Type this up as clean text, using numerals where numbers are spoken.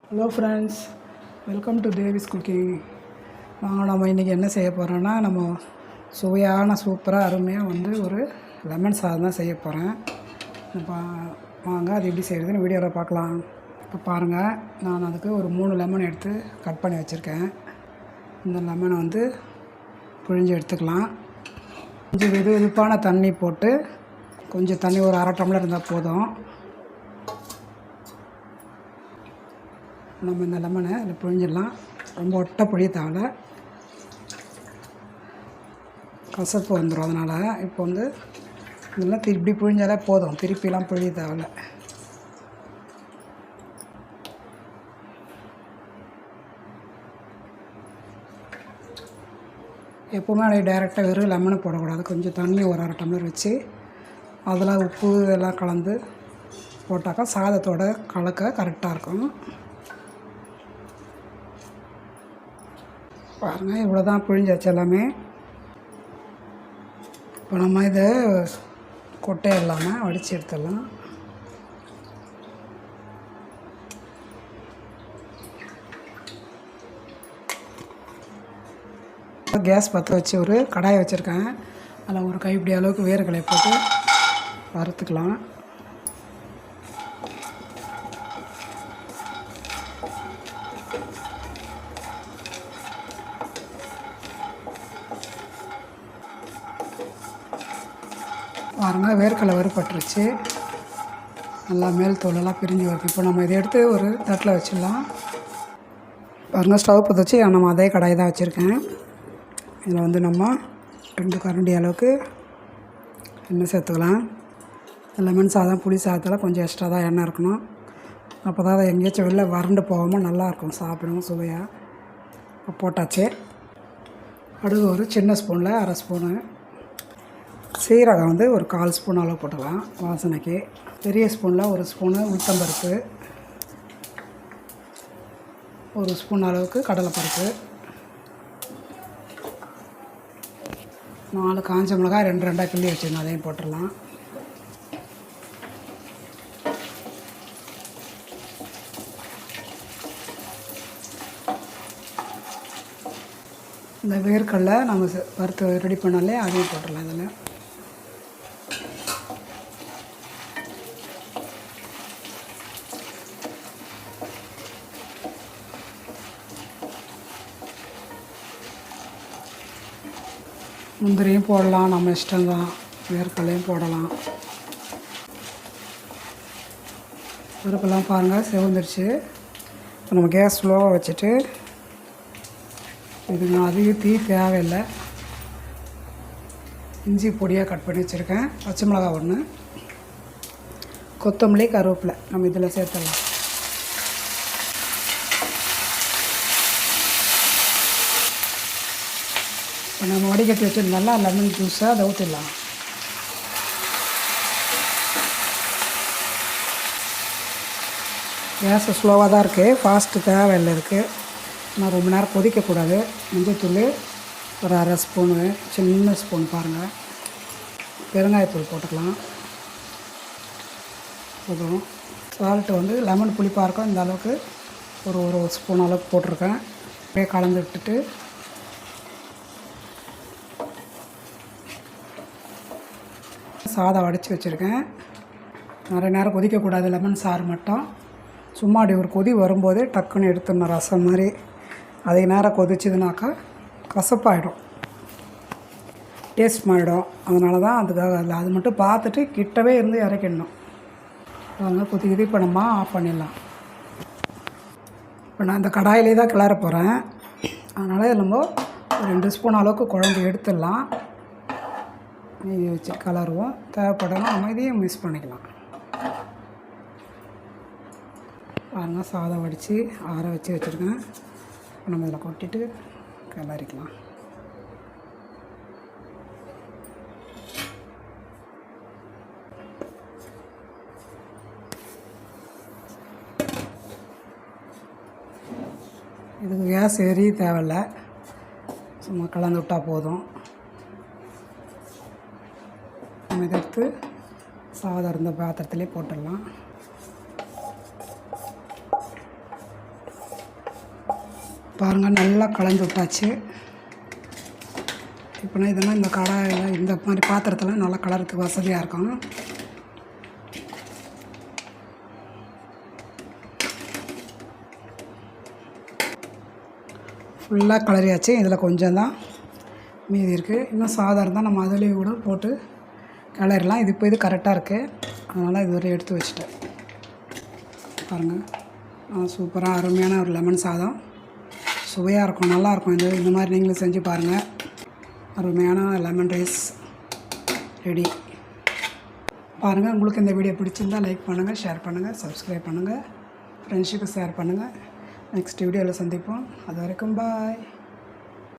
Hello friends, welcome to Devi's cooking. நம்ம இன்றைக்கி என்ன செய்ய போகிறோன்னா, நம்ம சுவையான சூப்பராக அருமையாக ஒரு லெமன் சாதம் தான் செய்ய போகிறேன். வாங்க அது எப்படி செய்கிறதுன்னு வீடியோவில் பார்க்கலாம். இப்போ பாருங்கள், நான் அதுக்கு ஒரு 3 லெமன் எடுத்து கட் பண்ணி வச்சுருக்கேன். இந்த லெமனை புழிஞ்சு எடுத்துக்கலாம். கொஞ்சம் வெதுவெதுப்பான தண்ணி போட்டு, கொஞ்சம் தண்ணி ஒரு 1/2 டம்ளர் இருந்தால் போதும். நம்ம இந்த லெமனை அதில் புழிஞ்சிடலாம். ரொம்ப ஒட்டை புழிய தேவை, கசப்பு வந்துடும். அதனால் இப்போ இதெல்லாம் திருப்பி புழிஞ்சாலே போதும், திருப்பிலாம் புழிய தேவை. எப்போவுமே அப்படியே டைரெக்டாக வெறும் லெமனை போடக்கூடாது. கொஞ்சம் தண்ணி ஒரு 1/2 டம்ளர் வச்சு அதில் உப்பு எல்லாம் கலந்து போட்டாக்கா சாதத்தோட கலக்க கரெக்டாக இருக்கும். பாருங்கள், இவ்வளோ தான் புழிஞ்சாச்சு எல்லாமே. இப்போ நம்ம இதை கொட்டை இல்லாமல் வடித்து எடுத்துடலாம். கேஸ் பற்ற வச்சு ஒரு கடாயை வச்சுருக்கேன். அதில் ஒரு கைப்பிடி அளவுக்கு வேர்க்கடலை போட்டு வறுத்துக்கலாம். பாருங்கள், வேர்க்கடலை வறுபட்டுருச்சு, நல்லா மேல் தோலெல்லாம் பிரிஞ்சு வருது. இப்போ நம்ம இதை எடுத்து ஒரு தட்டில் வச்சிடலாம். பாருங்கள், ஸ்டவ் பற்ற வச்சு நம்ம அதே கடாய் தான் வச்சுருக்கேன். இதில் நம்ம 2 கரண்டி அளவுக்கு எண்ணெய் சேர்த்துக்கலாம். லெமன் சாதம் புளி சாதத்தில் கொஞ்சம் எக்ஸ்ட்ரா தான் எண்ணெய் இருக்கணும். அப்போ தான் அதை எங்கேயாச்சும் வெளில வறண்டு போகாமல் நல்லாயிருக்கும், சாப்பிடவும் சுவையாக. இப்போ போட்டாச்சு. அடுத்து ஒரு சின்ன ஸ்பூனில் 1/2 ஸ்பூனு சீரகம் ஒரு 1/4 ஸ்பூன் அளவு போட்டுக்கலாம் வாசனைக்கு. பெரிய ஸ்பூனில் 1 ஸ்பூனு உளுத்தம்பருப்பு, 1 ஸ்பூன் அளவுக்கு கடலைப்பருப்பு, 4 காஞ்ச மிளகாய் 2 கிள்ளி வச்சுருந்தோம், அதையும் போட்டுடலாம். இந்த வேர்க்கடலை நம்ம வறுத்து ரெடி பண்ணாலே அதையும் போட்டுடலாம். இதில் முந்திரியும் போடலாம், நம்ம இஷ்டம்தான். வேர்க்கடலையும் போடலாம். பருப்பெல்லாம் பாருங்கள் செவந்துருச்சு. இப்போ நம்ம கேஸ் ஸ்லோவாக வச்சுட்டு, இதுங்க அதிகம் தீ தேவையில்லை. இஞ்சி பொடியாக கட் பண்ணி வச்சுருக்கேன், பச்சை மிளகாய் 1, கொத்தமல்லி, கருவேப்பிலை நம்ம இதில் சேர்த்துடலாம். இப்போ நம்ம வடிகட்டி வச்சுருந்தால லெமன் ஜூஸை அதை ஊற்றிடலாம். கேஸு ஸ்லோவாக தான் இருக்குது, ஃபாஸ்ட்டு தேவையில்லை இருக்குது. ஆனால் ரொம்ப நேரம் கொதிக்கக்கூடாது. மஞ்சள்தூள் ஒரு 1/2 ஸ்பூனு, சின்ன ஸ்பூன் பாருங்கள். பெருங்காயத்தூள் போட்டுக்கலாம். போதும். சால்ட்டு லெமன் புளிப்பாக இருக்கும், இந்த அளவுக்கு ஒரு ஸ்பூன் அளவுக்கு போட்டிருக்கேன். அப்படியே கலந்து விட்டுட்டு சாதம் வடித்து வச்சுருக்கேன். நிறைய நேரம் கொதிக்கக்கூடாது, லெமன் சாறு மட்டும். சும்மா அப்படி ஒரு கொதி வரும்போதே டக்குன்னு எடுத்துடணும், ரசம் மாதிரி. அதே நேரம் கொதிச்சுதுனாக்கா கசப்பாயிடும், டேஸ்ட் மாறிடும். அதனால தான் அதுக்காக அதில் அது மட்டும் பார்த்துட்டு கிட்டவே இருந்து இறக்கிடணும். அதனால் கொதிக்குது. இப்போ நம்ம ஆஃப் பண்ணிடலாம். இப்போ நான் இந்த கடாயிலே தான் கிளற போகிறேன். அதனால் நம்ம ஒரு 2 ஸ்பூன் அளவுக்கு குழம்பு எடுத்துடலாம். நெய் வச்சு கலருவோம். தேவைப்படலாம் நம்ம இதையும் மிக்ஸ் பண்ணிக்கலாம். பாருங்கள், சாதம் வடித்து ஆற வச்சுருக்கேன். நம்ம இதில் கொட்டிட்டு கிளறிக்கலாம். இதுக்கு கேஸ் எரிய தேவையில்லை, சும்மா கலந்து விட்டால் போதும். நம்ம இதை எடுத்து சாதம் இருந்த பாத்திரத்திலே போட்டுடலாம். பாருங்கள் நல்லா கலந்து விட்டாச்சு. இப்போ இதெல்லாம் இந்த கடாயில் இந்த மாதிரி பாத்திரத்தில் நல்லா கலருக்கு வசதியாக இருக்கும். ஃபுல்லாக கலரியாச்சு. இதில் கொஞ்சம் தான் மீதி இருக்குது. இன்னும் சாதம் தான் நம்ம அதுலேயும் கூட போட்டு கிளறலாம். இது இப்போ இது கரெக்டாக இருக்குது. அதனால் இது வரை எடுத்து வச்சுட்டேன். பாருங்கள், சூப்பராக அருமையான ஒரு லெமன் சாதம் சுவையாக இருக்கும், நல்லாயிருக்கும். இந்த மாதிரி நீங்களும் செஞ்சு பாருங்கள். அருமையான லெமன் ரைஸ் ரெடி. பாருங்கள், உங்களுக்கு இந்த வீடியோ பிடிச்சிருந்தால் லைக் பண்ணுங்கள், ஷேர் பண்ணுங்கள், சப்ஸ்கிரைப் பண்ணுங்கள், ஃப்ரெண்ட்ஷிப்பை ஷேர் பண்ணுங்கள். நெக்ஸ்ட் வீடியோவில் சந்திப்போம். அது வரைக்கும் பாய்.